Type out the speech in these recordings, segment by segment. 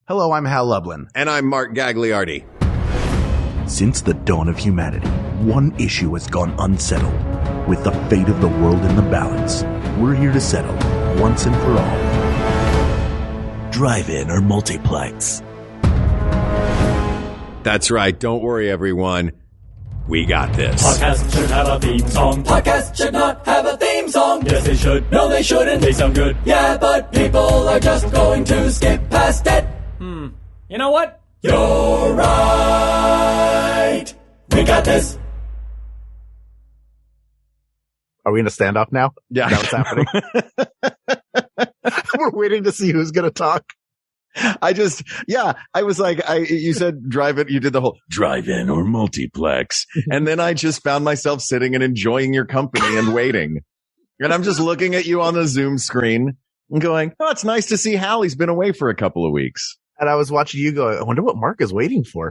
Hello, I'm Hal Lublin. And I'm Mark Gagliardi. Since the dawn of humanity, one issue has gone unsettled. With the fate of the world in the balance, we're here to settle, once and for all. Drive-in or multiplex? That's right. Don't worry, everyone. We got this. Podcast should have a theme song. Podcast should not have a theme song. Yes, they should. No, they shouldn't. They sound good. Yeah, but people are just going to skip past it. You know what? You're right. We got this. Are we in a standoff now? Yeah. Is that what's happening? We're waiting to see who's going to talk. I was like, you said drive it. You did the whole drive-in or multiplex. And then I just found myself sitting and enjoying your company and waiting. And I'm just looking at you on the Zoom screen and going, oh, it's nice to see Hal. He's been away for a couple of weeks. And I was watching you go, I wonder what Mark is waiting for.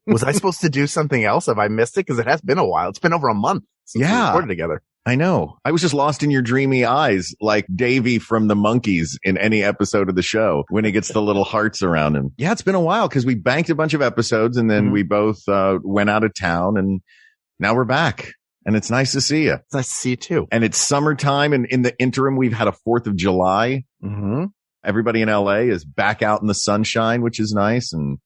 Was I supposed to do something else? Have I missed it? Because it has been a while. It's been over a month since we recorded together. I know. I was just lost in your dreamy eyes, like Davy from the Monkees in any episode of the show when he gets the little hearts around him. Yeah, it's been a while because we banked a bunch of episodes and then we both went out of town and now we're back. And it's nice to see you. It's nice to see you too. And it's summertime, and in the interim, we've had a 4th of July. Mm-hmm. Everybody in LA is back out in the sunshine, which is nice. And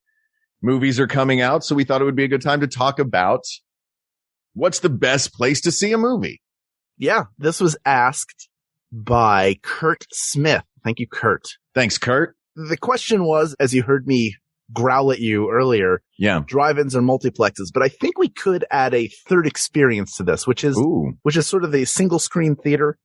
movies are coming out. So we thought it would be a good time to talk about what's the best place to see a movie. Yeah, this was asked by Kurt Smith. Thank you, Kurt. Thanks, Kurt. The question was, as you heard me growl at you earlier, drive-ins or multiplexes. But I think we could add a third experience to this, which is sort of a single screen theater.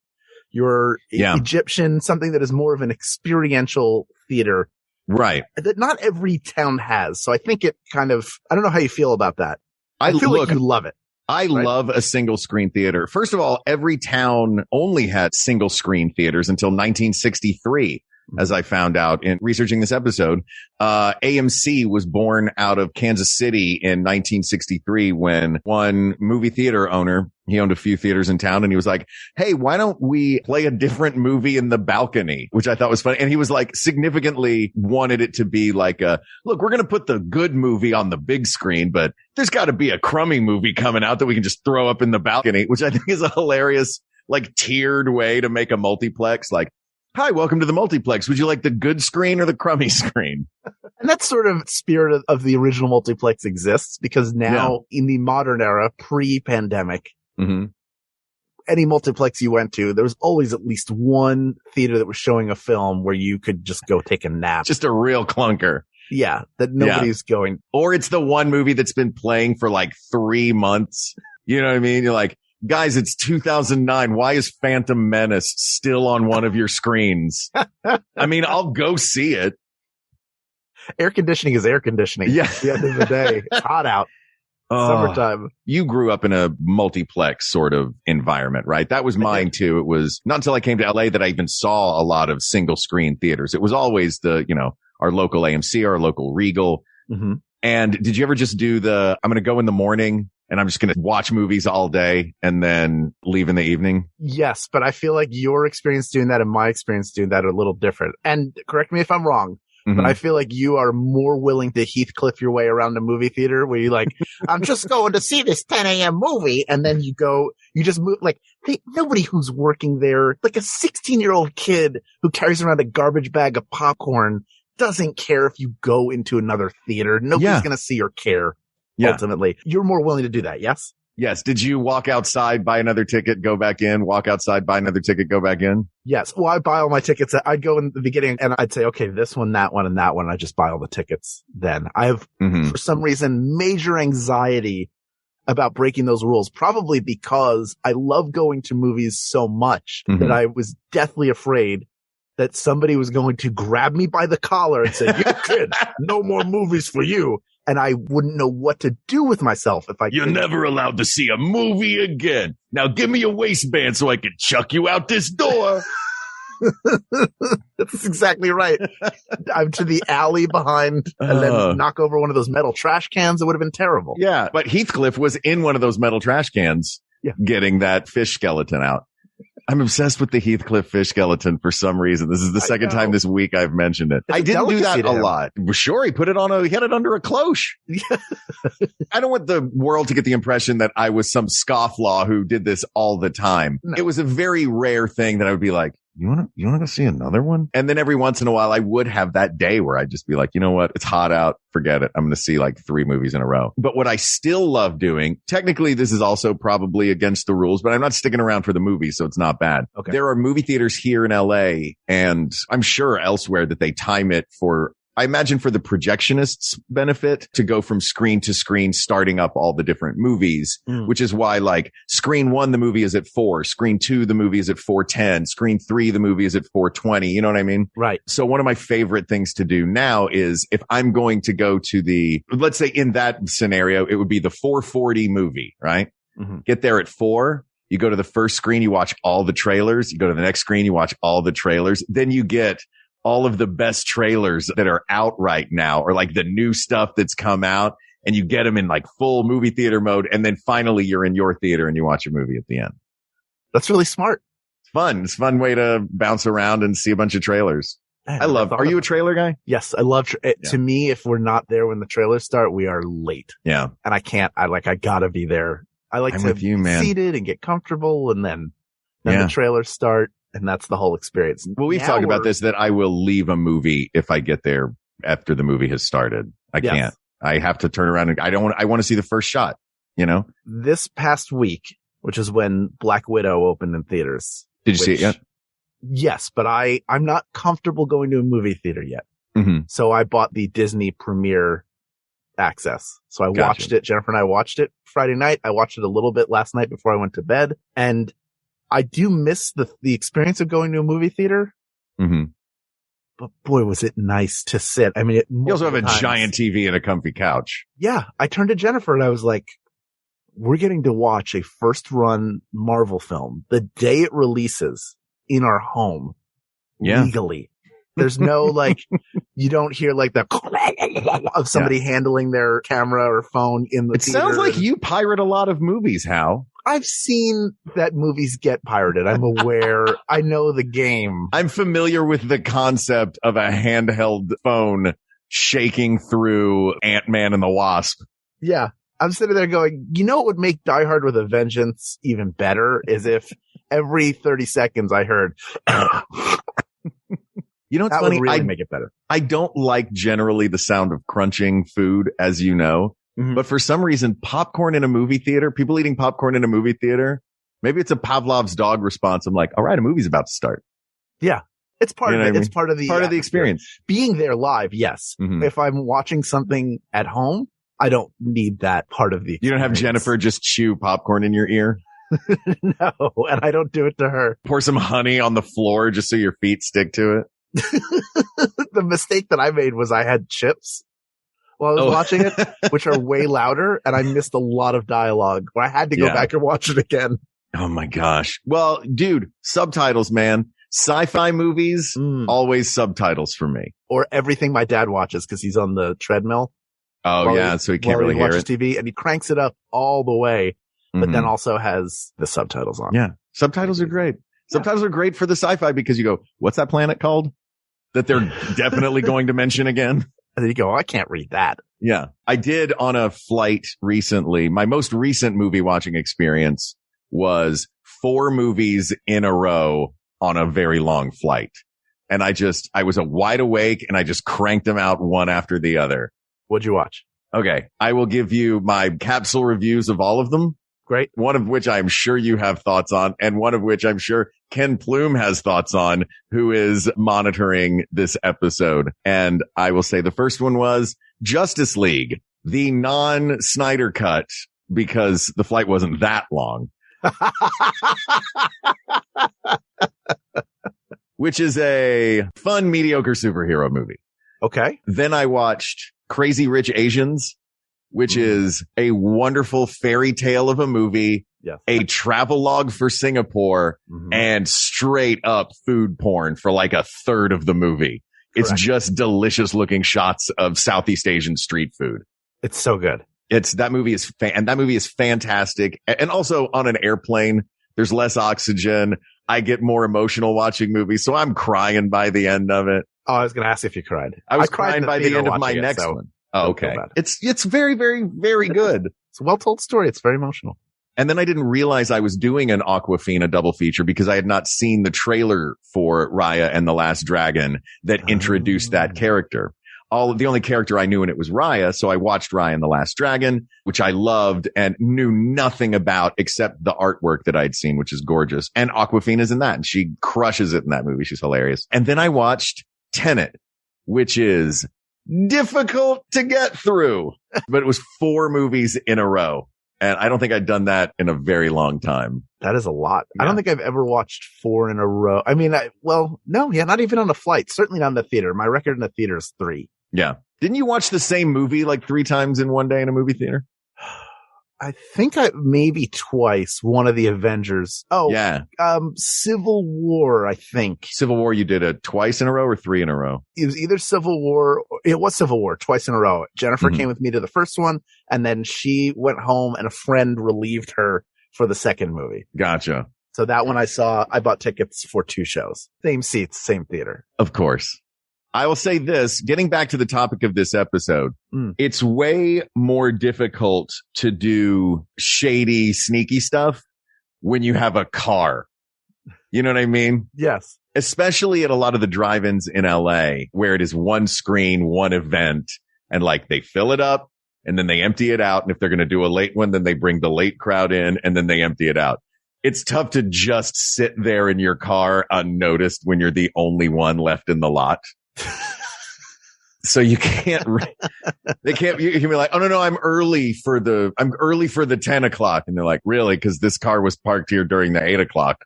Your Egyptian, something that is more of an experiential theater. Right. That not every town has. So I think it kind of, I don't know how you feel about that. I feel like you love it. I love a single screen theater. First of all, every town only had single screen theaters until 1963. As I found out in researching this episode, AMC was born out of Kansas City in 1963 when one movie theater owner, he owned a few theaters in town, and he was like, hey, why don't we play a different movie in the balcony? Which I thought was funny. And he was like significantly wanted it to be like look, we're going to put the good movie on the big screen, but there's got to be a crummy movie coming out that we can just throw up in the balcony, which I think is a hilarious, like tiered way to make a multiplex. Like, hi, welcome to the multiplex. Would you like the good screen or the crummy screen? And that sort of spirit of the original multiplex exists because now in the modern era, pre-pandemic, any multiplex you went to, there was always at least one theater that was showing a film where you could just go take a nap. Just a real clunker. Yeah, that nobody's going. Or it's the one movie that's been playing for like 3 months. You know what I mean? You're like, guys, it's 2009. Why is Phantom Menace still on one of your screens? I mean, I'll go see it. Air conditioning is air conditioning. Yeah. At the end of the day, it's hot out. Summertime. You grew up in a multiplex sort of environment, right? That was mine too. It was not until I came to LA that I even saw a lot of single screen theaters. It was always our local AMC, our local Regal. Mm-hmm. And did you ever just do I'm going to go in the morning and I'm just going to watch movies all day and then leave in the evening? Yes, but I feel like your experience doing that and my experience doing that are a little different. And correct me if I'm wrong, but I feel like you are more willing to Heathcliff your way around a movie theater where you're like, I'm just going to see this 10 a.m. movie. And then you just move like nobody who's working there, like a 16-year-old kid who carries around a garbage bag of popcorn doesn't care if you go into another theater. Nobody's going to see or care. Ultimately, you're more willing to do that. Yes. Yes. Did you walk outside, buy another ticket, go back in, walk outside, buy another ticket, go back in? Yes. Well, I buy all my tickets. I'd go in the beginning and I'd say, okay, this one, that one, and that one. I just buy all the tickets. Then I have, for some reason, major anxiety about breaking those rules, probably because I love going to movies so much that I was deathly afraid that somebody was going to grab me by the collar and say, you kid, no more movies for you. And I wouldn't know what to do with myself if I You're never allowed to see a movie again. Now give me a waistband so I can chuck you out this door. That's exactly right. I'm to the alley behind and then knock over one of those metal trash cans. It would have been terrible. Yeah, but Heathcliff was in one of those metal trash cans getting that fish skeleton out. I'm obsessed with the Heathcliff fish skeleton for some reason. This is the second time this week I've mentioned it. It's I didn't do that a him. lot. Sure, he put it on he had it under a cloche. I don't want the world to get the impression that I was some scofflaw who did this all the time. No. It was a very rare thing that I would be like, you want to go see another one? And then every once in a while, I would have that day where I'd just be like, you know what? It's hot out. Forget it. I'm going to see like 3 movies in a row. But what I still love doing, technically, this is also probably against the rules, but I'm not sticking around for the movies, so it's not bad. Okay. There are movie theaters here in LA, and I'm sure elsewhere that they time it for, I imagine for the projectionists' benefit to go from screen to screen, starting up all the different movies, which is why like screen 1, the movie is at 4, screen 2, the movie is at 4:10, screen 3, the movie is at 4:20. You know what I mean? Right. So one of my favorite things to do now is if I'm going to go to let's say in that scenario, it would be the 4:40 movie, right? Mm-hmm. Get there at 4. You go to the first screen, you watch all the trailers. You go to the next screen, you watch all the trailers. Then you get all of the best trailers that are out right now, or like the new stuff that's come out, and you get them in like full movie theater mode. And then finally you're in your theater and you watch a movie at the end. That's really smart. It's fun. It's a fun way to bounce around and see a bunch of trailers. Are you a trailer guy? Yes. I love, to me, if we're not there when the trailers start, we are late. Yeah. And I gotta be there. I like to be seated and get comfortable, and then the trailers start. And that's the whole experience. Well, we've talked about this, that I will leave a movie if I get there after the movie has started. I can't. I have to turn around and I want to see the first shot, you know? This past week, which is when Black Widow opened in theaters. Did you see it yet? Yes, but I'm not comfortable going to a movie theater yet. Mm-hmm. So I bought the Disney Premiere access. So I watched it. Jennifer and I watched it Friday night. I watched it a little bit last night before I went to bed. And I do miss the experience of going to a movie theater. Mm-hmm. But boy, was it nice to sit. I mean, you also have a giant TV and a comfy couch. Yeah. I turned to Jennifer and I was like, we're getting to watch a first run Marvel film the day it releases in our home legally. There's no you don't hear like the of somebody handling their camera or phone in the theater. It sounds like you pirate a lot of movies, Hal. I've seen that movies get pirated. I'm aware. I know the game. I'm familiar with the concept of a handheld phone shaking through Ant-Man and the Wasp. Yeah. I'm sitting there going, you know what would make Die Hard with a Vengeance even better is if every 30 seconds I heard, you know, what's that funny? Would really make it better. I don't like generally the sound of crunching food, as you know. Mm-hmm. But for some reason, popcorn in a movie theater, people eating popcorn in a movie theater, maybe it's a Pavlov's dog response. I'm like, all right, a movie's about to start. Yeah. It's part of it. I mean? It's part of the experience. Being there live, yes. Mm-hmm. If I'm watching something at home, I don't need that part of the experience. You don't have Jennifer just chew popcorn in your ear? No, and I don't do it to her. Pour some honey on the floor just so your feet stick to it. The mistake that I made was I had chips while I was watching it, which are way louder, and I missed a lot of dialogue. I had to go back and watch it again. Oh my gosh. Well, dude, subtitles, man. Sci-fi movies, always subtitles for me. Or everything my dad watches because he's on the treadmill. Oh yeah, so he can't really hear it. TV, and he cranks it up all the way, but then also has the subtitles on. Yeah, subtitles are great. Subtitles are great for the sci-fi because you go, what's that planet called? That they're definitely going to mention again. And then you go, I can't read that. Yeah. I did on a flight recently. My most recent movie watching experience was 4 movies in a row on a very long flight. And I was wide awake and I just cranked them out one after the other. What'd you watch? Okay. I will give you my capsule reviews of all of them. Great. One of which I'm sure you have thoughts on, and one of which I'm sure Ken Plume has thoughts on, who is monitoring this episode. And I will say the first one was Justice League, the non-Snyder cut, because the flight wasn't that long. Which is a fun, mediocre superhero movie. Okay. Then I watched Crazy Rich Asians, which is a wonderful fairy tale of a movie, a travelogue for Singapore, and straight up food porn for like a third of the movie. Correct. It's just delicious looking shots of Southeast Asian street food. It's so good. That movie is fantastic. And also on an airplane, there's less oxygen. I get more emotional watching movies. So I'm crying by the end of it. Oh, I was going to ask if you cried. I was crying by the end of my next one. Oh, okay. It's very, very, very good. It's a well-told story. It's very emotional. And then I didn't realize I was doing an Awkwafina double feature because I had not seen the trailer for Raya and the Last Dragon that introduced that character. The only character I knew in it was Raya. So I watched Raya and the Last Dragon, which I loved and knew nothing about except the artwork that I'd seen, which is gorgeous. And Awkwafina's in that and she crushes it in that movie. She's hilarious. And then I watched Tenet, which is difficult to get through, but it was 4 movies in a row. And I don't think I'd done that in a very long time. That is a lot. Yeah. I don't think I've ever watched 4 in a row. I mean, not even on a flight. Certainly not in the theater. My record in the theater is 3. Yeah. Didn't you watch the same movie like 3 times in one day in a movie theater? I think maybe twice. One of the Avengers. Oh, yeah. Civil War, I think. Civil War, you did it twice in a row or 3 in a row? It was either Civil War. It was Civil War twice in a row. Jennifer came with me to the first one, and then she went home, and a friend relieved her for the second movie. Gotcha. So that one I bought tickets for 2 shows. Same seats, same theater. Of course. I will say this, getting back to the topic of this episode, it's way more difficult to do shady, sneaky stuff when you have a car. You know what I mean? Yes. Especially at a lot of the drive-ins in LA where it is one screen, one event, and like they fill it up and then they empty it out. And if they're going to do a late one, then they bring the late crowd in and then they empty it out. It's tough to just sit there in your car unnoticed when you're the only one left in the lot. So you can't, you can be like, oh no, I'm early for the 10 o'clock. And they're like, really? Cause this car was parked here during the 8 o'clock.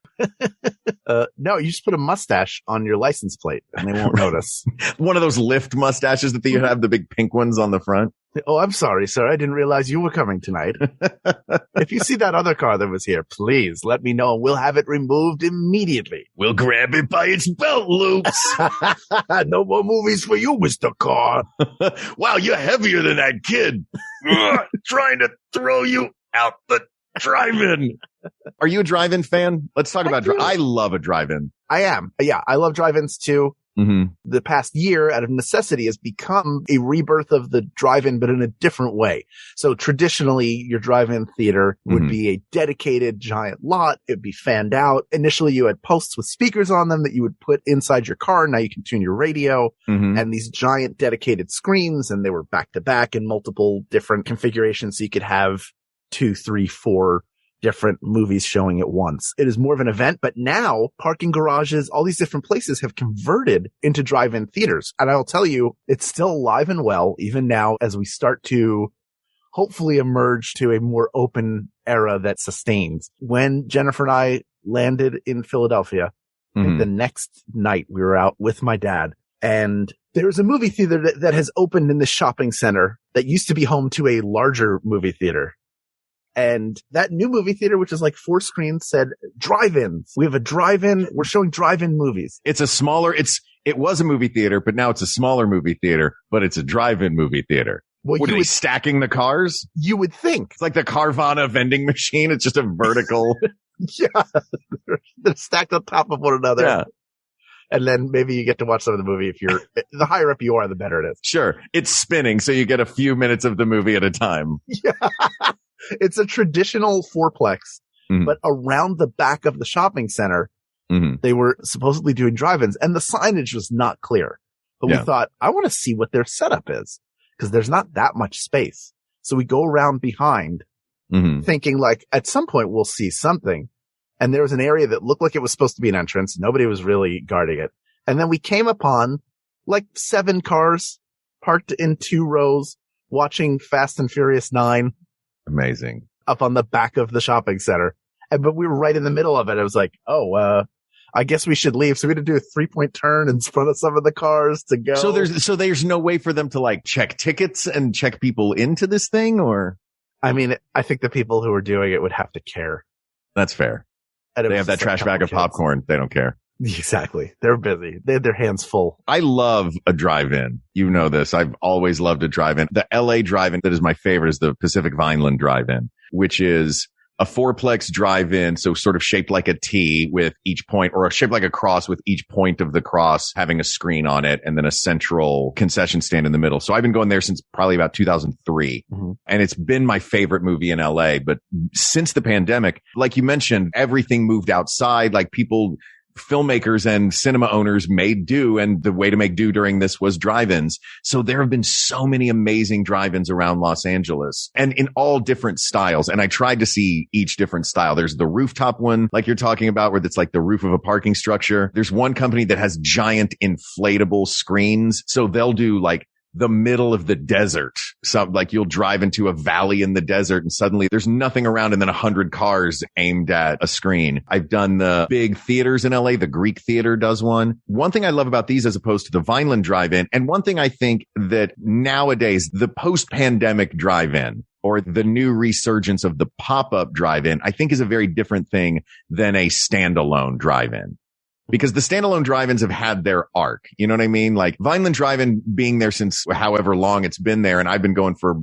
No, you just put a mustache on your license plate and they won't notice. One of those lift mustaches that you have, the big pink ones on the front. Oh, I'm sorry, sir. I didn't realize you were coming tonight. If you see that other car that was here, please let me know and we'll have it removed immediately. We'll grab it by its belt loops. No more movies for you, Mr. Car. Wow, you're heavier than that kid. Trying to throw you out the drive-in. Are you a drive-in fan? Let's talk about I love a drive-in. I am. Yeah, I love drive-ins too. Mm-hmm. The past year, out of necessity, has become a rebirth of the drive-in, but in a different way. So traditionally, your drive-in theater would be a dedicated giant lot. It'd be fanned out. Initially, you had posts with speakers on them that you would put inside your car. Now you can tune your radio and these giant dedicated screens, and they were back to back in multiple different configurations. So you could have 2, 3, 4 different movies showing at once. It is more of an event, but now parking garages, all these different places have converted into drive-in theaters. And I'll tell you, it's still alive and well, even now as we start to hopefully emerge to a more open era that sustains. When Jennifer and I landed in Philadelphia, I think the next night we were out with my dad, and there's a movie theater that has opened in the shopping center that used to be home to a larger movie theater. And that new movie theater, which is like 4 screens, said drive-ins. We have a drive-in. We're showing drive-in movies. It was a movie theater, but now it's a smaller movie theater, but it's a drive-in movie theater. Well, what are they stacking the cars? You would think. It's like the Carvana vending machine. It's just a vertical. Yeah. They're stacked on top of one another. Yeah. And then maybe you get to watch some of the movie if the higher up you are, the better it is. Sure. It's spinning, so you get a few minutes of the movie at a time. Yeah. It's a traditional fourplex, but around the back of the shopping center, they were supposedly doing drive-ins and the signage was not clear. But we thought, I want to see what their setup is because there's not that much space. So we go around behind thinking like at some point we'll see something. And there was an area that looked like it was supposed to be an entrance. Nobody was really guarding it. And then we came upon like 7 cars parked in 2 rows watching Fast and Furious 9. Amazing. Up on the back of the shopping center. But we were right in the middle of it. I was like, I guess we should leave. So we had to do a 3-point turn in front of some of the cars to go. So there's no way for them to like check tickets and check people into this thing, or? I mean, I think the people who are doing it would have to care. That's fair. They have that trash bag of popcorn. They don't care. Exactly. They're busy. They had their hands full. I love a drive-in. You know this. I've always loved a drive-in. The LA drive-in that is my favorite is the Pacific Vineland drive-in, which is a fourplex drive-in, so sort of shaped like a T with each point, or shaped like a cross with each point of the cross having a screen on it, and then a central concession stand in the middle. So I've been going there since probably about 2003. And it's been my favorite movie in LA. But since the pandemic, like you mentioned, everything moved outside. Like filmmakers and cinema owners made do, and the way to make do during this was drive-ins. So there have been so many amazing drive-ins around Los Angeles, and in all different styles. And I tried to see each different style. There's the rooftop one, like you're talking about, where it's like the roof of a parking structure. There's one company that has giant inflatable screens. So they'll do like the middle of the desert. So like you'll drive into a valley in the desert and suddenly there's nothing around, and then 100 cars aimed at a screen. I've done the big theaters in LA. The Greek Theater does one. One thing I love about these as opposed to the Vineland drive-in, and one thing I think that nowadays the post-pandemic drive-in, or the new resurgence of the pop-up drive-in, I think is a very different thing than a standalone drive-in. Because the standalone drive-ins have had their arc. You know what I mean? Like Vineland Drive-In being there since however long it's been there, and I've been going for,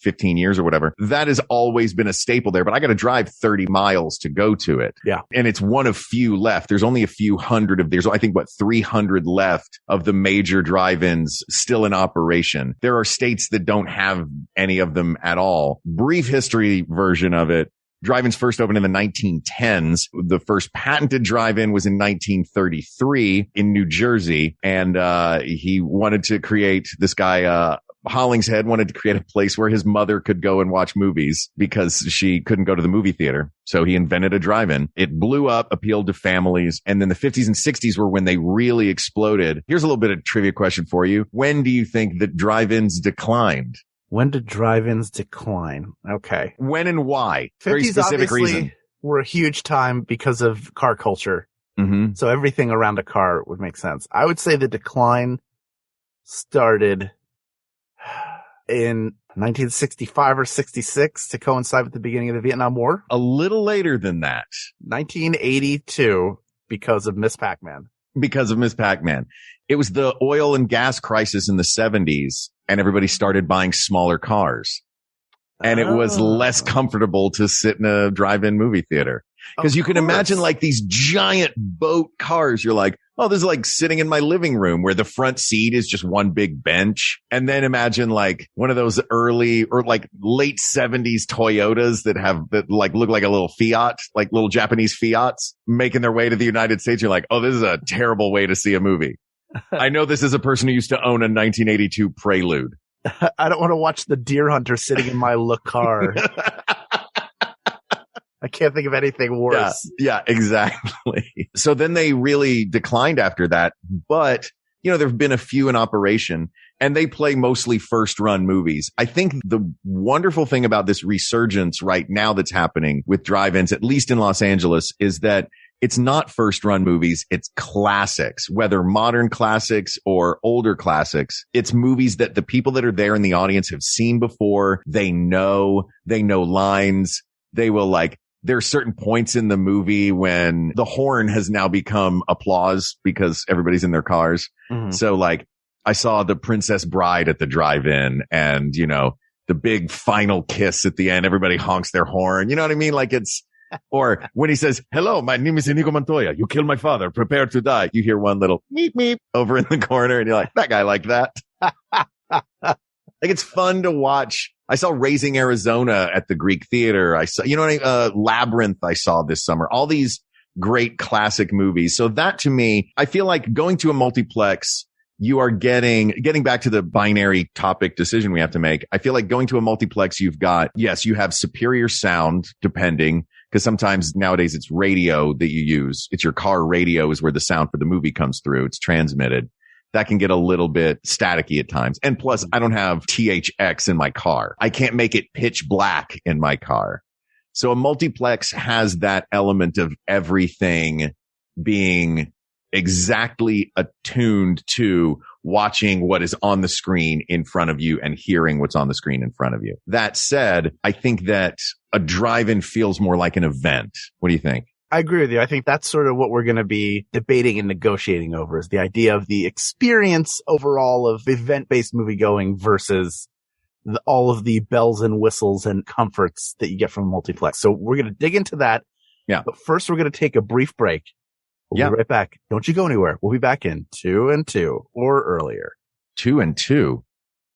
15 years or whatever. That has always been a staple there, but I got to drive 30 miles to go to it. Yeah. And it's one of few left. There's only a few hundred there's, I think, 300 left of the major drive-ins still in operation. There are states that don't have any of them at all. Brief history version of it. Drive-ins first opened in the 1910s. The first patented drive-in was in 1933 in New Jersey. And, he wanted to create, this guy, Hollingshead wanted to create a place where his mother could go and watch movies because she couldn't go to the movie theater. So he invented a drive-in. It blew up, appealed to families. And then the 50s and 60s were when they really exploded. Here's a little bit of trivia question for you. When do you think that drive-ins declined? When did drive-ins decline? Okay. When and why? Very 50s specific reason. Were a huge time because of car culture. Mm-hmm. So everything around a car would make sense. I would say the decline started in 1965 or 66 to coincide with the beginning of the Vietnam War. A little later than that. 1982 because of Miss Pac-Man. Because of Miss Pac-Man. It was the oil and gas crisis in the 70s, and everybody started buying smaller cars. And it was less comfortable to sit in a drive-in movie theater. Because you can imagine like these giant boat cars. You're like, oh, this is like sitting in my living room where the front seat is just one big bench. And then imagine like one of those early or like late 70s Toyotas that like look like a little Fiat, like little Japanese Fiats making their way to the United States. You're like, oh, this is a terrible way to see a movie. I know this is a person who used to own a 1982 Prelude. I don't want to watch the deer hunter sitting in my look car. I can't think of anything worse. Yeah, exactly. So then they really declined after that. But, there have been a few in operation, and they play mostly first run movies. I think the wonderful thing about this resurgence right now that's happening with drive-ins, at least in Los Angeles, is that it's not first run movies. It's classics, whether modern classics or older classics. It's movies that the people that are there in the audience have seen before. They know lines. They will like, there are certain points in the movie when the horn has now become applause because everybody's in their cars. Mm-hmm. So like I saw The Princess Bride at the drive-in, and, the big final kiss at the end, everybody honks their horn. You know what I mean? Like or when he says, hello, my name is Inigo Montoya. You killed my father. Prepare to die. You hear one little meep, meep over in the corner, and you're like, that guy liked that. Like, it's fun to watch. I saw Raising Arizona at the Greek Theater. I saw, Labyrinth I saw this summer. All these great classic movies. So that to me, I feel like going to a multiplex, you are getting back to the binary topic decision we have to make. I feel like going to a multiplex, you have superior sound depending, because sometimes nowadays it's radio that you use. It's your car radio is where the sound for the movie comes through. It's transmitted. That can get a little bit staticky at times. And plus, I don't have THX in my car. I can't make it pitch black in my car. So a multiplex has that element of everything being exactly attuned to watching what is on the screen in front of you and hearing what's on the screen in front of you. That said, I think that a drive-in feels more like an event. What do you think? I agree with you. I think that's sort of what we're going to be debating and negotiating over, is the idea of the experience overall of event-based movie going versus all of the bells and whistles and comforts that you get from Multiplex. So we're going to dig into that. Yeah. But first, we're going to take a brief break. We'll be right back. Don't you go anywhere. We'll be back in 2 and 2 or earlier. 2 and 2.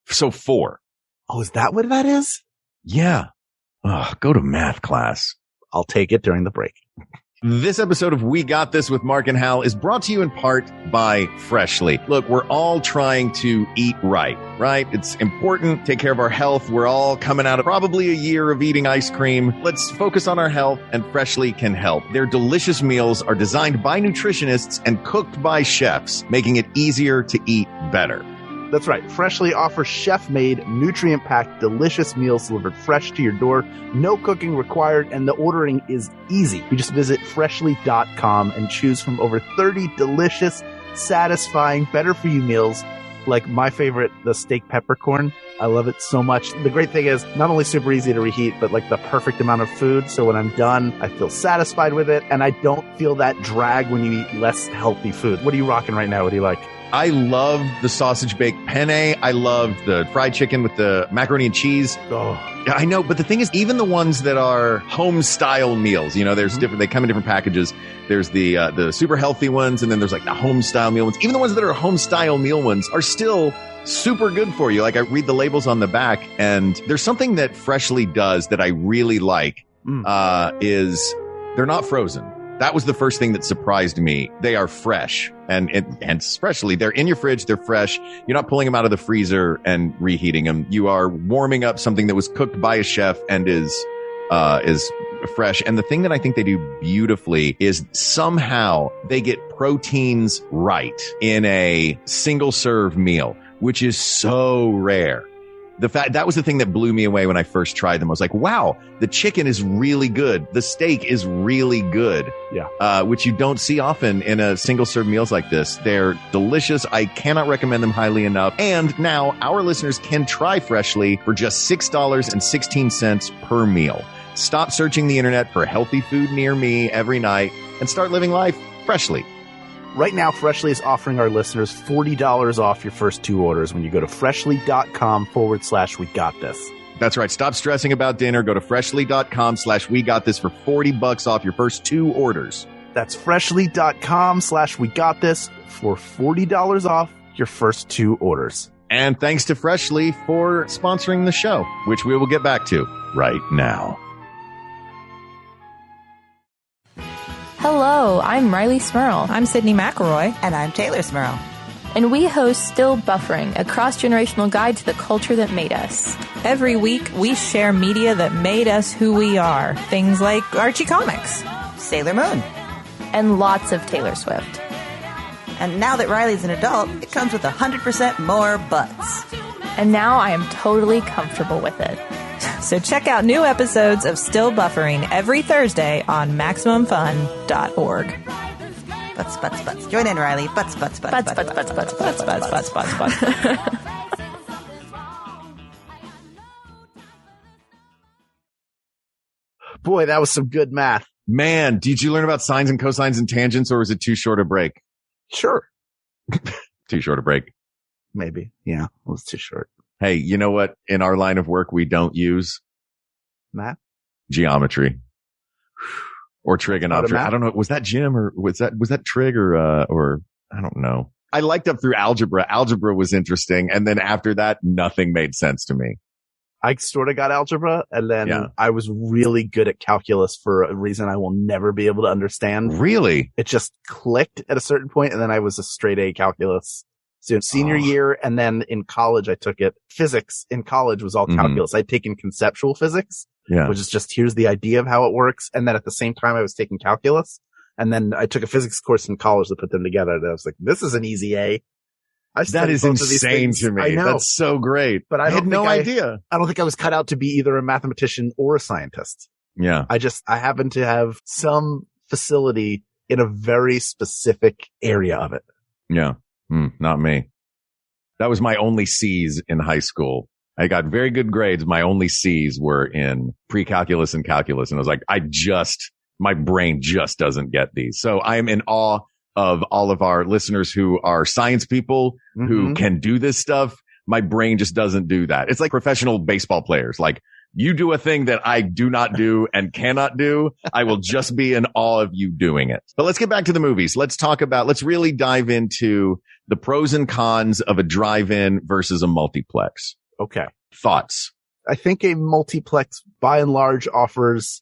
So 4. Oh, is that what that is? Yeah. Go to math class. I'll take it during the break. This episode of We Got This with Mark and Hal is brought to you in part by Freshly. Look, we're all trying to eat right? It's important. Take care of our health. We're all coming out of probably a year of eating ice cream. Let's focus on our health, and Freshly can help. Their delicious meals are designed by nutritionists and cooked by chefs, making it easier to eat better. That's right. Freshly offers chef-made, nutrient-packed, delicious meals delivered fresh to your door. No cooking required, and the ordering is easy. You just visit freshly.com and choose from over 30 delicious, satisfying, better-for-you meals, like my favorite, the steak peppercorn. I love it so much. The great thing is, not only super easy to reheat, but like the perfect amount of food. So when I'm done, I feel satisfied with it, and I don't feel that drag when you eat less healthy food. What are you rocking right now? What do you like? I love the sausage baked penne. I love the fried chicken with the macaroni and cheese. Oh, yeah, I know. But the thing is, even the ones that are home style meals, there's different, they come in different packages. There's the super healthy ones. And then there's like the home style meal ones. Even the ones that are home style meal ones are still super good for you. Like I read the labels on the back, and there's something that Freshly does that I really like, is they're not frozen. That was the first thing that surprised me. They are fresh, and especially they're in your fridge. They're fresh. You're not pulling them out of the freezer and reheating them. You are warming up something that was cooked by a chef and is fresh. And the thing that I think they do beautifully is somehow they get proteins right in a single serve meal, which is so rare. That was the thing that blew me away when I first tried them. I was like, wow, the chicken is really good. The steak is really good. Yeah. Which you don't see often in a single serve meals like this. They're delicious. I cannot recommend them highly enough. And now our listeners can try Freshly for just $6.16 per meal. Stop searching the internet for healthy food near me every night and start living life freshly. Right now, Freshly is offering our listeners $40 off your first 2 orders when you go to freshly.com/we got this. That's right. Stop stressing about dinner. Go to freshly.com/we got this for $40 off your first 2 orders. That's freshly.com/we got this for $40 off your first 2 orders. And thanks to Freshly for sponsoring the show, which we will get back to right now. Hello, I'm Riley Smurl. I'm Sydney McElroy. And I'm Taylor Smurl. And we host Still Buffering, a cross-generational guide to the culture that made us. Every week, we share media that made us who we are. Things like Archie Comics, Sailor Moon, and lots of Taylor Swift. And now that Riley's an adult, it comes with 100% more butts. And now I am totally comfortable with it. So check out new episodes of Still Buffering every Thursday on MaximumFun.org. Butts, butts, butts. Join in, Riley. Butts, butts, butts, Butts, butts, butts, butts, butts, butts, butts, butts, butts. Boy, that was some good math. Man, did you learn about sines and cosines and tangents, or was it too short a break? Sure. Too short a break. Maybe. Yeah, it was too short. Hey, you know what? In our line of work, we don't use math, geometry, or trigonometry. I don't know. Was that Jim, or was that trig, or I don't know. I liked up through algebra. Algebra was interesting. And then after that, nothing made sense to me. I sort of got algebra, and then I was really good at calculus for a reason I will never be able to understand. Really? It just clicked at a certain point, and then I was a straight A calculus. So senior year, and then in college, I took it. Physics in college was all calculus. I'd taken conceptual physics, which is just here's the idea of how it works. And then at the same time, I was taking calculus. And then I took a physics course in college to put them together. And I was like, this is an easy A. That is insane to me. I know. That's so great. But I had no idea. I don't think I was cut out to be either a mathematician or a scientist. Yeah. I happen to have some facility in a very specific area of it. Yeah. Not me. That was my only C's in high school. I got very good grades. My only C's were in pre-calculus and calculus. And I was like, my brain just doesn't get these. So I am in awe of all of our listeners who are science people who can do this stuff. my brain just doesn't do that. It's like professional baseball players. Like, you do a thing that I do not do and cannot do, I will just be in awe of you doing it. But let's get back to the movies. Let's really dive into the pros and cons of a drive-in versus a multiplex. Okay. Thoughts? I think a multiplex, by and large, offers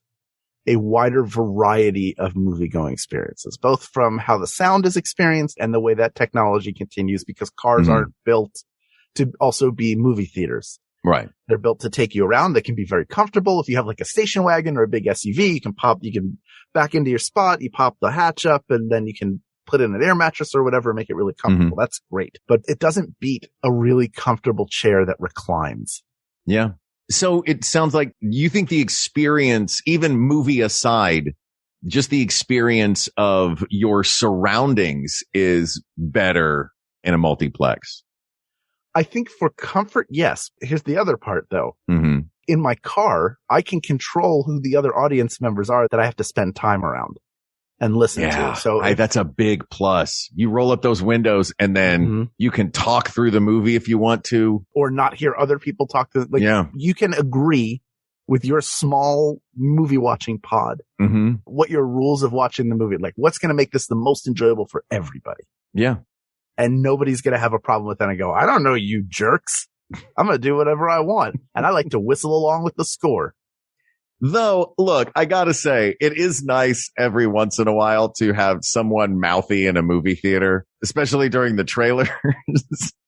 a wider variety of movie-going experiences, both from how the sound is experienced and the way that technology continues, because cars aren't built to also be movie theaters. Right. They're built to take you around. They can be very comfortable. If you have like a station wagon or a big SUV, you can back into your spot. You pop the hatch up and then you can put in an air mattress or whatever, make it really comfortable. That's great. But it doesn't beat a really comfortable chair that reclines. Yeah. So it sounds like you think the experience, even movie aside, just the experience of your surroundings is better in a multiplex. I think for comfort, yes. Here's the other part, though. In my car, I can control who the other audience members are that I have to spend time around and listen to. So that's a big plus. You roll up those windows and then you can talk through the movie if you want to. Or not hear other people talk. You can agree with your small movie watching pod what your rules of watching the movie, like what's going to make this the most enjoyable for everybody. Yeah. And nobody's going to have a problem with that and go, I don't know, you jerks. I'm going to do whatever I want. And I like to whistle along with the score. Though, look, I got to say, it is nice every once in a while to have someone mouthy in a movie theater, especially during the trailers.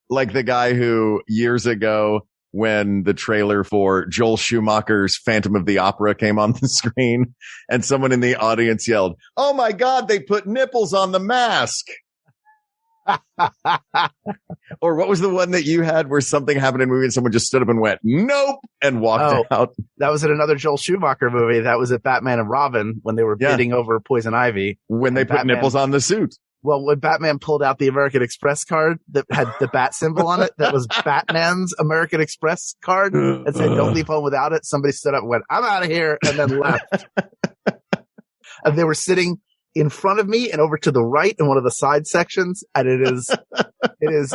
Like the guy who years ago, when the trailer for Joel Schumacher's Phantom of the Opera came on the screen and someone in the audience yelled, "Oh my God, they put nipples on the mask." Or what was the one that you had where something happened in a movie and someone just stood up and went, "Nope," and walked out? That was in another Joel Schumacher movie. That was at Batman and Robin when they were bidding over Poison Ivy. When they put nipples on the suit. Well, when Batman pulled out the American Express card that had the bat symbol on it, that was Batman's American Express card, and said, "Don't leave home without it," somebody stood up and went, "I'm out of here," and then left. And they were sitting in front of me and over to the right in one of the side sections. And it is,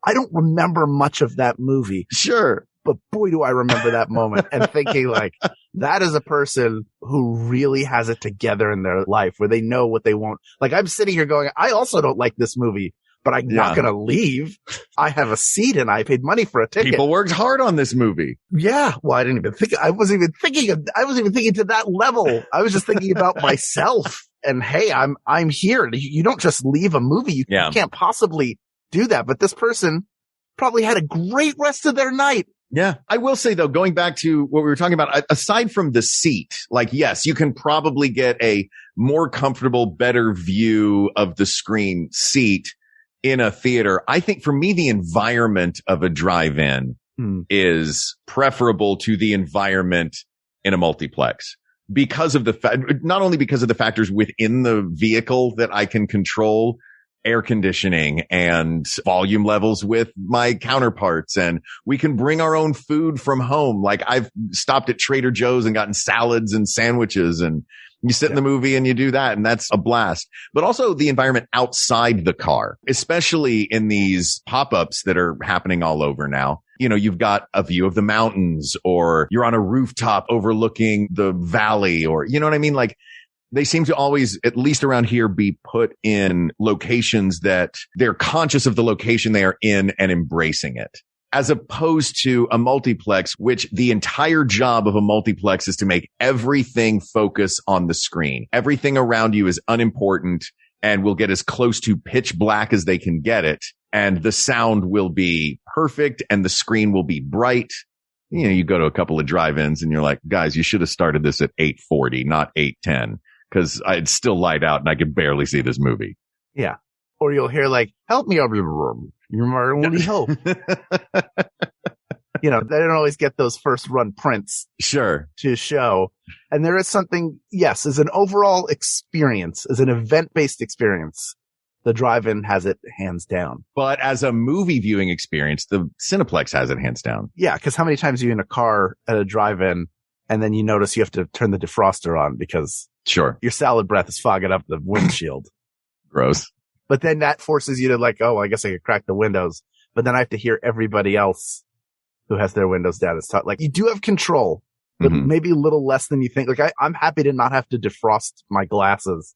I don't remember much of that movie. Sure. But boy, do I remember that moment and thinking like, that is a person who really has it together in their life where they know what they want. Like I'm sitting here going, I also don't like this movie, but I'm not going to leave. I have a seat and I paid money for a ticket. People worked hard on this movie. Yeah. Well, I wasn't even thinking to that level. I was just thinking about myself. And hey, I'm here. You don't just leave a movie. You can't possibly do that. But this person probably had a great rest of their night. Yeah. I will say though, going back to what we were talking about, aside from the seat, like, yes, you can probably get a more comfortable, better view of the screen seat in a theater. I think for me, the environment of a drive-in is preferable to the environment in a multiplex. Because of not only because of the factors within the vehicle that I can control, air conditioning and volume levels with my counterparts, and we can bring our own food from home. Like I've stopped at Trader Joe's and gotten salads and sandwiches, and you sit in the movie and you do that, and that's a blast. But also the environment outside the car, especially in these pop-ups that are happening all over now. You know, you've got a view of the mountains, or you're on a rooftop overlooking the valley, or, you know what I mean? Like they seem to always, at least around here, be put in locations that they're conscious of the location they are in and embracing it. As opposed to a multiplex, which the entire job of a multiplex is to make everything focus on the screen. Everything around you is unimportant and will get as close to pitch black as they can get it. And the sound will be perfect and the screen will be bright. You know, you go to a couple of drive-ins and you're like, guys, you should have started this at 8:40, not 8:10, because I'd still light out and I could barely see this movie. Yeah. Or you'll hear like, "Help me over the room. You're my only hope." You know, they don't always get those first run prints. Sure. To show. And there is something, yes, as an overall experience, as an event-based experience, the drive-in has it hands down. But as a movie viewing experience, the Cineplex has it hands down. Yeah, because how many times are you in a car at a drive-in and then you notice you have to turn the defroster on because your salad breath is fogging up the windshield. Gross. But then that forces you to like, oh, I guess I could crack the windows. but then I have to hear everybody else who has their windows down. It's like, you do have control, but maybe a little less than you think. Like, I'm happy to not have to defrost my glasses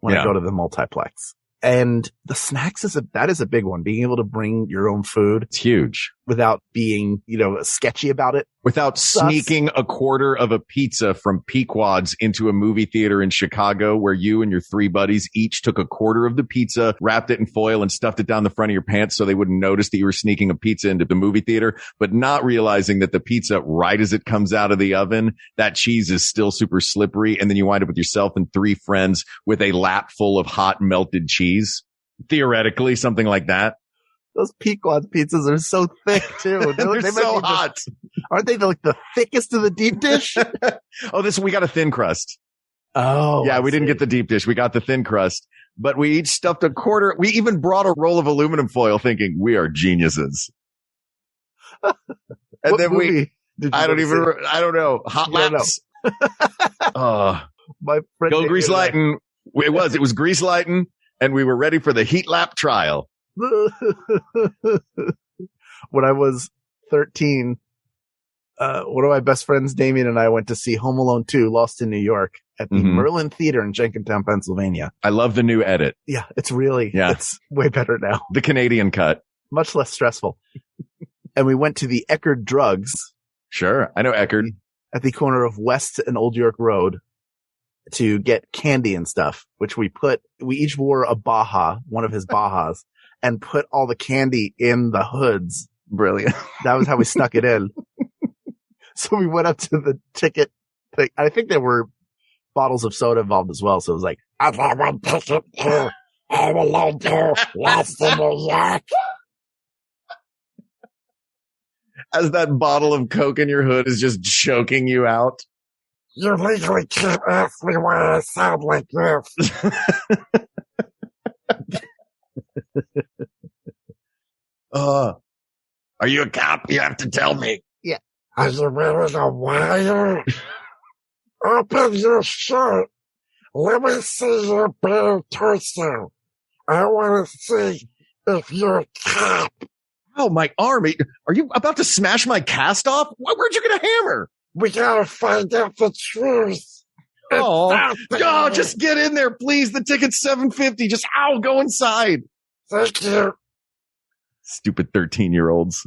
when I go to the multiplex. And the snacks that is a big one. Being able to bring your own food. It's huge. Without being, sketchy about it. Without sneaking a quarter of a pizza from Pequod's into a movie theater in Chicago where you and your 3 buddies each took a quarter of the pizza, wrapped it in foil and stuffed it down the front of your pants so they wouldn't notice that you were sneaking a pizza into the movie theater, but not realizing that the pizza, right as it comes out of the oven, that cheese is still super slippery. And then you wind up with yourself and 3 friends with a lap full of hot melted cheese. Theoretically, something like that. Those Pequod's pizzas are so thick too. They're so hot. Aren't they the thickest of the deep dish? We got a thin crust. Oh. Yeah, we didn't get the deep dish. We got the thin crust, but we each stuffed a quarter. We even brought a roll of aluminum foil thinking we are geniuses. And then I don't know. Hot Laps. My friend Go Grease Lighten. It was Grease Lighten, and we were ready for the heat lap trial. When I was 13, one of my best friends, Damien, and I went to see Home Alone 2, Lost in New York at the Merlin Theater in Jenkintown, Pennsylvania. I love the new edit. Yeah, it's way better now. The Canadian cut. Much less stressful. And we went to the Eckerd Drugs. Sure. I know Eckerd. At the corner of West and Old York Road to get candy and stuff, which we each wore a Baja, one of his Bajas, and put all the candy in the hoods. Brilliant. That was how we snuck it in. So we went up to the ticket thing. I think there were bottles of soda involved as well. So it was like, I got one ticket to Home Alone 2, Lost in New York. As that bottle of Coke in your hood is just choking you out. You legally can't ask me why I sound like this. Are you a cop? You have to tell me. Yeah. Are you wearing a wire? Open your shirt. Let me see your bare torso. I want to see if you're a cop. Oh, my arm. Are you about to smash my cast off? Where'd you get a hammer? We gotta find out the truth. Oh, just get in there, please. The ticket's $7.50. Just, go inside. Thank you. Stupid 13-year-olds.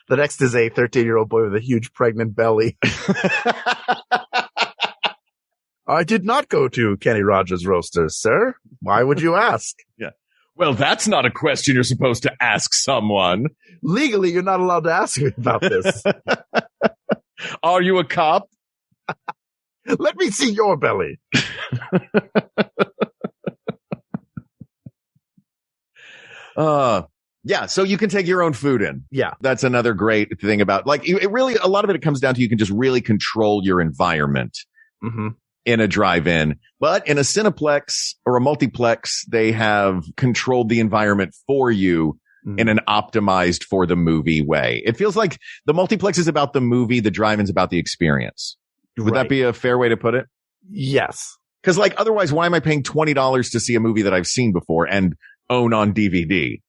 The next is a 13-year-old boy with a huge pregnant belly. I did not go to Kenny Rogers Roasters, sir. Why would you ask? Yeah. Well, that's not a question you're supposed to ask someone. Legally, you're not allowed to ask me about this. Are you a cop? Let me see your belly. Yeah, so you can take your own food in. Yeah. That's another great thing about, it really, a lot of it comes down to you can just really control your environment in a drive-in. But in a Cineplex or a Multiplex, they have controlled the environment for you in an optimized for the movie way. It feels like the Multiplex is about the movie, the drive-in's about the experience. Would that be a fair way to put it? Yes. Because otherwise, why am I paying $20 to see a movie that I've seen before and own on DVD?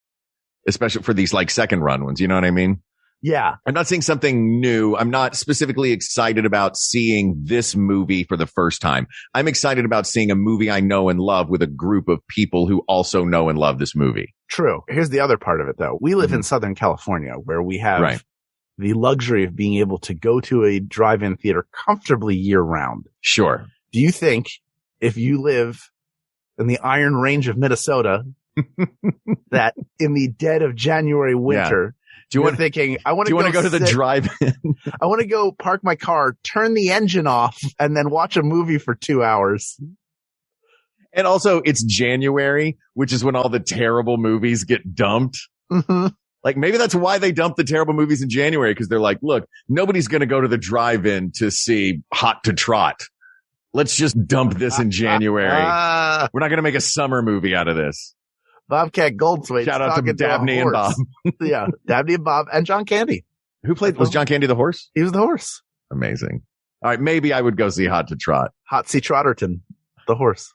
Especially for these second run ones. You know what I mean? Yeah. I'm not seeing something new. I'm not specifically excited about seeing this movie for the first time. I'm excited about seeing a movie I know and love with a group of people who also know and love this movie. True. Here's the other part of it, though. We live in Southern California, where we have the luxury of being able to go to a drive-in theater comfortably year-round. Sure. Do you think if you live in the Iron Range of Minnesota that in the dead of January winter, I want to go to the drive-in? I want to go park my car, turn the engine off, and then watch a movie for 2 hours. And also, it's January, which is when all the terrible movies get dumped. Maybe that's why they dump the terrible movies in January, because they're like, look, nobody's going to go to the drive-in to see Hot to Trot. Let's just dump this in January. We're not going to make a summer movie out of this. Bobcat Goldthwait. Shout out to Dabney and Bob. Yeah, Dabney and Bob and John Candy. Was John Candy the horse? He was the horse. Amazing. All right, maybe I would go see Hot to Trot. Hotsy Trotterton, the horse.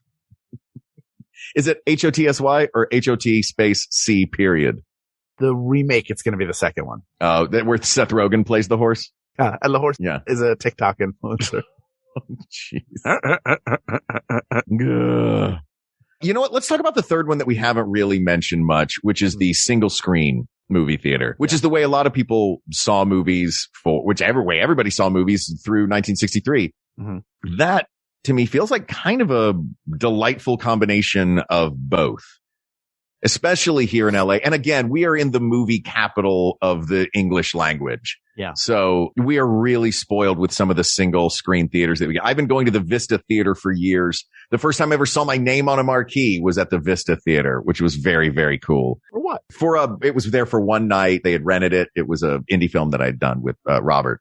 Is it HOTSY or HOT space C period? The remake, it's going to be the second one. Oh, that where Seth Rogen plays the horse? And the horse is a TikTok influencer. Jeez. You know what? Let's talk about the third one that we haven't really mentioned much, which is the single screen movie theater, which is the way a lot of people saw movies whichever way everybody saw movies through 1963. Mm-hmm. That to me feels like kind of a delightful combination of both, especially here in LA. And again, we are in the movie capital of the English language. Yeah. So we are really spoiled with some of the single screen theaters that we get. I've been going to the Vista Theater for years. The first time I ever saw my name on a marquee was at the Vista Theater, which was very, very cool. For what? It was there for one night. They had rented it. It was an indie film that I'd done with Robert.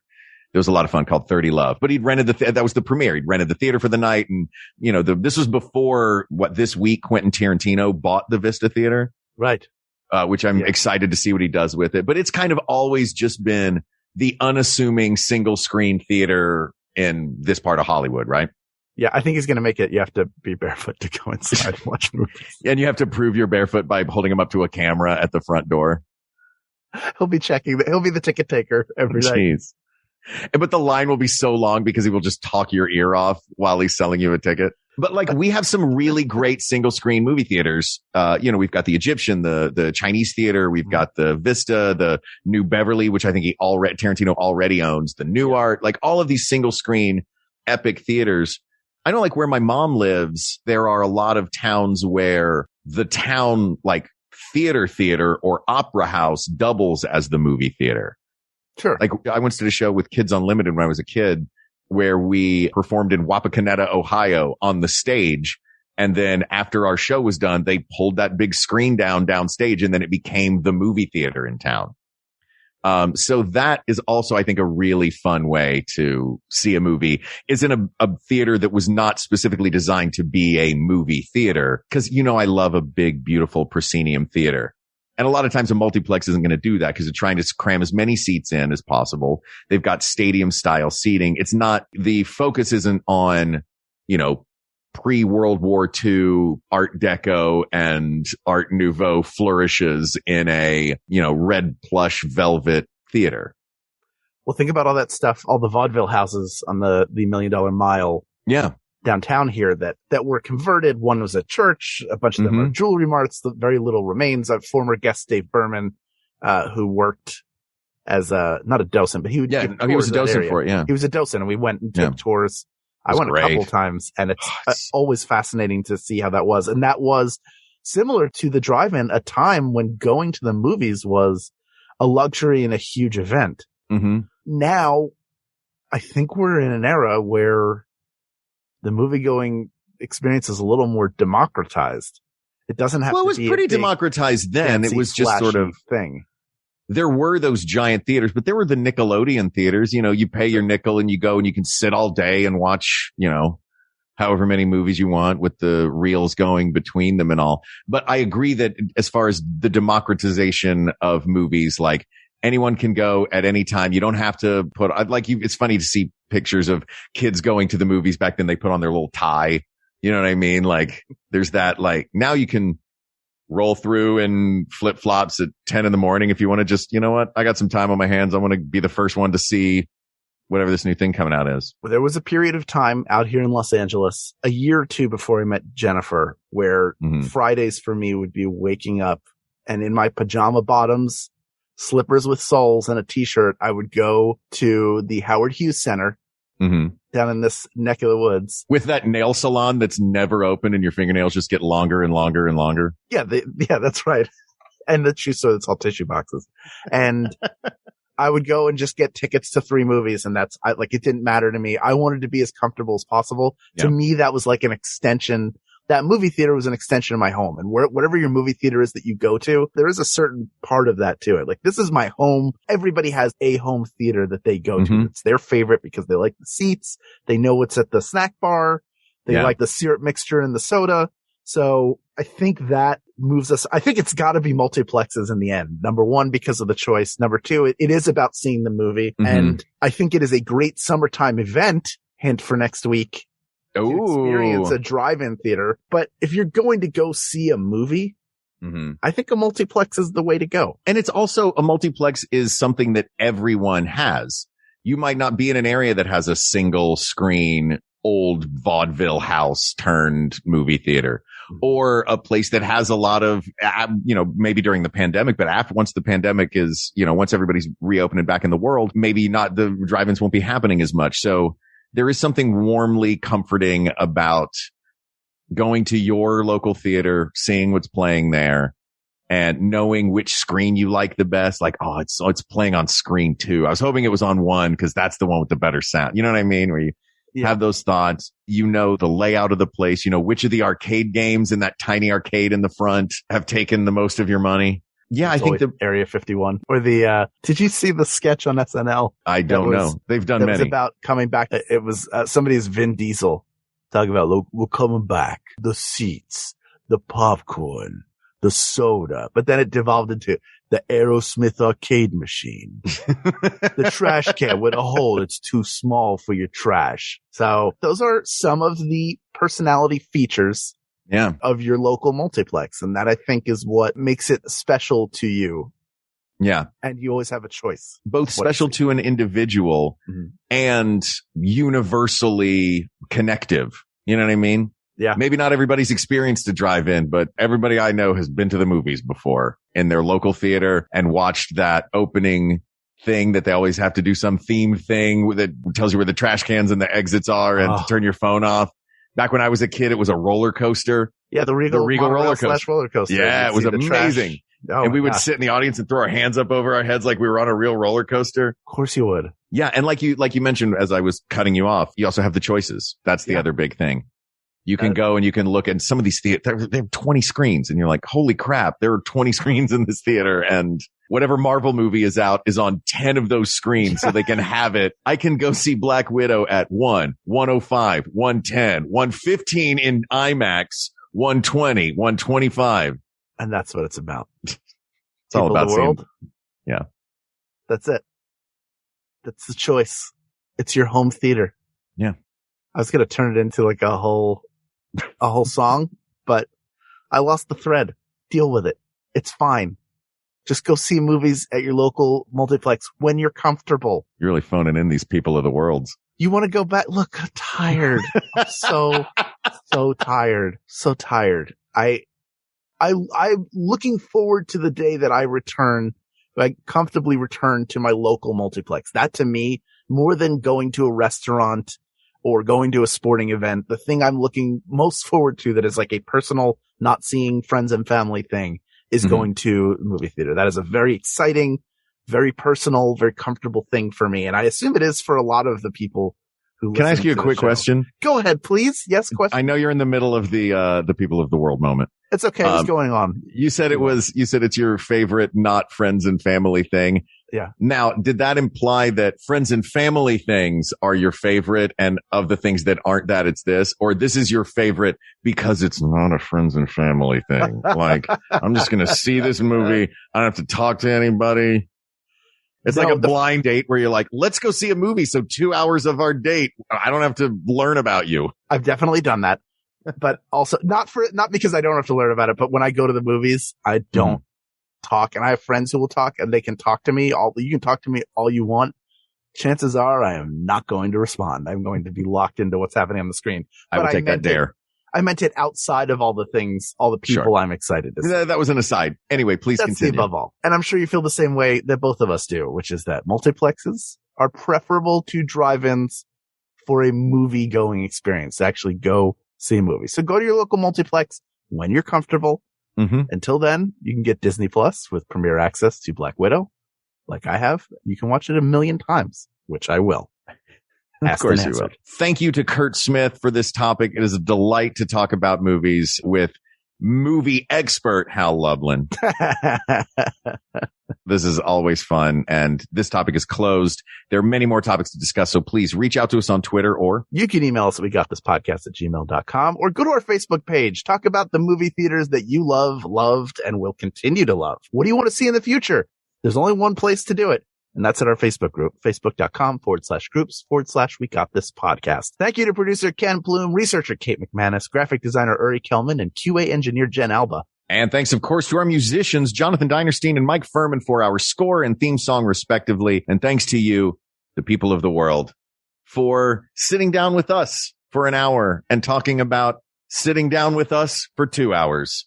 It was a lot of fun, called 30 Love. But he'd rented that was the premiere. He'd rented the theater for the night. And, you know, this was before this week Quentin Tarantino bought the Vista Theater. Right. Which I'm excited to see what he does with it. But it's kind of always just been the unassuming single screen theater in this part of Hollywood, right? Yeah, I think he's going to make it. You have to be barefoot to go inside and watch movies. And you have to prove you're barefoot by holding him up to a camera at the front door. He'll be he'll be the ticket taker every night. Jeez. But the line will be so long because he will just talk your ear off while he's selling you a ticket. But like, we have some really great single screen movie theaters. We've got the Egyptian, the Chinese theater. We've got the Vista, the New Beverly, which I think Tarantino already owns, the New Art, like all of these single screen epic theaters. I know, like, where my mom lives, there are a lot of towns where the town, like, theater or opera house doubles as the movie theater. Sure. Like, I once did a show with Kids Unlimited when I was a kid where we performed in Wapakoneta, Ohio on the stage. And then after our show was done, they pulled that big screen downstage, and then it became the movie theater in town. So that is also, I think, a really fun way to see a movie, is in a theater that was not specifically designed to be a movie theater. Cause I love a big, beautiful proscenium theater. And a lot of times a multiplex isn't going to do that because they're trying to cram as many seats in as possible. They've got stadium style seating. The focus isn't on, pre-World War II Art Deco and Art Nouveau flourishes in a, red plush velvet theater. Well, think about all that stuff, all the vaudeville houses on the $1 Million Mile. Yeah. Downtown here that were converted. One was a church. A bunch of them are jewelry marts. Very little remains. A former guest, Dave Berman, who worked as not a docent, but he would. Yeah, he was a docent for it. Yeah, he was a docent, and we went and took tours. I went a couple times, and it's always fascinating to see how that was. And that was similar to the drive-in, a time when going to the movies was a luxury and a huge event. Mm-hmm. Now, I think we're in an era where the movie-going experience is a little more democratized. It doesn't have to be. Well, it was pretty democratized then. It was just sort of thing. There were those giant theaters, but there were the Nickelodeon theaters. You pay your nickel and you go and you can sit all day and watch, however many movies you want with the reels going between them and all. But I agree that as far as the democratization of movies, like, anyone can go at any time. You don't have to it's funny to see pictures of kids going to the movies. Back then they put on their little tie. You know what I mean? Like, there's that, like, now you can roll through in flip flops at 10 in the morning. If you want to just, I got some time on my hands. I want to be the first one to see whatever this new thing coming out is. Well, there was a period of time out here in Los Angeles, a year or two before I met Jennifer, where Fridays for me would be waking up and in my pajama bottoms, slippers with soles, and a t-shirt, I would go to the Howard Hughes Center down in this neck of the woods. With that nail salon that's never open and your fingernails just get longer and longer and longer. Yeah, that's right. And so it's all tissue boxes. And I would go and just get tickets to 3 movies, and it didn't matter to me. I wanted to be as comfortable as possible. Yeah. To me, that was like an extension. That movie theater was an extension of my home. And whatever your movie theater is that you go to, there is a certain part of that to it. Like, this is my home. Everybody has a home theater that they go to. It's their favorite because they like the seats. They know what's at the snack bar. They like the syrup mixture and the soda. So I think that moves us. I think it's got to be multiplexes in the end. Number one, because of the choice. Number two, it is about seeing the movie. And I think it is a great summertime event. Hint for next week. to experience a drive-in theater. But if you're going to go see a movie, I think a multiplex is the way to go. And it's also, a multiplex is something that everyone has. You might not be in an area that has a single screen old vaudeville house turned movie theater, or a place that has a lot of, maybe during the pandemic, but once the pandemic is, once everybody's reopening back in the world, maybe not, the drive-ins won't be happening as much. So there is something warmly comforting about going to your local theater, seeing what's playing there, and knowing which screen you like the best. Like, it's playing on screen 2. I was hoping it was on 1 because that's the one with the better sound. You know what I mean? Where you have those thoughts, the layout of the place, which of the arcade games in that tiny arcade in the front have taken the most of your money. Yeah, I think the Area 51 or did you see the sketch on SNL? I don't know. They've done many. It was about coming back. It was somebody's Vin Diesel talking about, look, we're coming back. The seats, the popcorn, the soda. But then it devolved into the Aerosmith arcade machine, the trash can with a hole. It's too small for your trash. So those are some of the personality features of your local multiplex. And that, I think, is what makes it special to you. Yeah. And you always have a choice. Both special to an individual and universally connective. You know what I mean? Yeah. Maybe not everybody's experienced a drive-in, but everybody I know has been to the movies before in their local theater and watched that opening thing that they always have to do, some theme thing that tells you where the trash cans and the exits are and to turn your phone off. Back when I was a kid, it was a roller coaster. Yeah, the Regal roller coaster. Yeah, it was amazing. And we would sit in the audience and throw our hands up over our heads like we were on a real roller coaster. Of course you would. Yeah. And like you mentioned, as I was cutting you off, you also have the choices. That's the other big thing. You can go and you can look at some of these theaters. They have 20 screens and you're like, holy crap, there are 20 screens in this theater, and whatever Marvel movie is out is on 10 of those screens so they can have it. I can go see Black Widow at 1, 105, 110, 115 in IMAX, 120, 125. And that's what it's about. It's all about the world. Yeah. That's it. That's the choice. It's your home theater. Yeah. I was going to turn it into like a whole song, but I lost the thread. Deal with it. It's fine. Just go see movies at your local multiplex when you're comfortable. You're really phoning in these people of the world. You want to go back? Look, I'm tired. I'm so tired. So tired. I'm looking forward to the day that I comfortably return to my local multiplex. That, to me, more than going to a restaurant or going to a sporting event, the thing I'm looking most forward to that is like a personal, not seeing friends and family thing is going to the movie theater. That is a very exciting, very personal, very comfortable thing for me. And I assume it is for a lot of the people who listen. Can I ask you a quick question? Go ahead, please. Yes, question. I know you're in the middle of the people of the world moment. It's okay. What's going on? You said it's your favorite not friends and family thing. Yeah. Now, did that imply that friends and family things are your favorite, and of the things that aren't that, it's this? Or this is your favorite because it's not a friends and family thing? Like, I'm just going to see this movie. I don't have to talk to anybody. It's like a blind date where you're like, let's go see a movie. So 2 hours of our date, I don't have to learn about you. I've definitely done that, but also not because I don't have to learn about it, but when I go to the movies, I don't talk, and I have friends who will talk and they can talk to me. You can talk to me all you want. Chances are I am not going to respond. I'm going to be locked into what's happening on the screen. I would take that dare. I meant it outside of all the things, all the people I'm excited to see. That was an aside. Anyway, please continue. That's above all. And I'm sure you feel the same way that both of us do, which is that multiplexes are preferable to drive-ins for a movie-going experience, to actually go see a movie. So go to your local multiplex when you're comfortable. Until then, you can get Disney Plus with premiere access to Black Widow, like I have. You can watch it 1 million times, which I will. Of course you will. Thank you to Kurt Smith for this topic. It is a delight to talk about movies with movie expert Hal Lublin. This is always fun, and this topic is closed. There are many more topics to discuss, so please reach out to us on Twitter, or you can email us at wegotThisPodcast@gmail.com, or go to our Facebook page. Talk about the movie theaters that you loved, and will continue to love. What do you want to see in the future? There's only one place to do it. And that's at our Facebook group, facebook.com/groups/We Got This Podcast. Thank you to producer Ken Plume, researcher Kate McManus, graphic designer Uri Kelman, and QA engineer Jen Alba. And thanks, of course, to our musicians, Jonathan Dinerstein and Mike Furman, for our score and theme song, respectively. And thanks to you, the people of the world, for sitting down with us for an hour and talking about sitting down with us for 2 hours.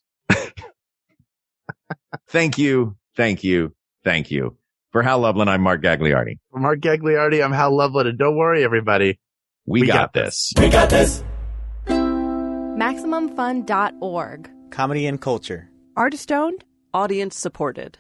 Thank you. For Hal Lublin, I'm Mark Gagliardi. For Mark Gagliardi, I'm Hal Lublin, and don't worry, everybody. We got this. We got this. MaximumFun.org. Comedy and culture. Artist owned. Audience supported.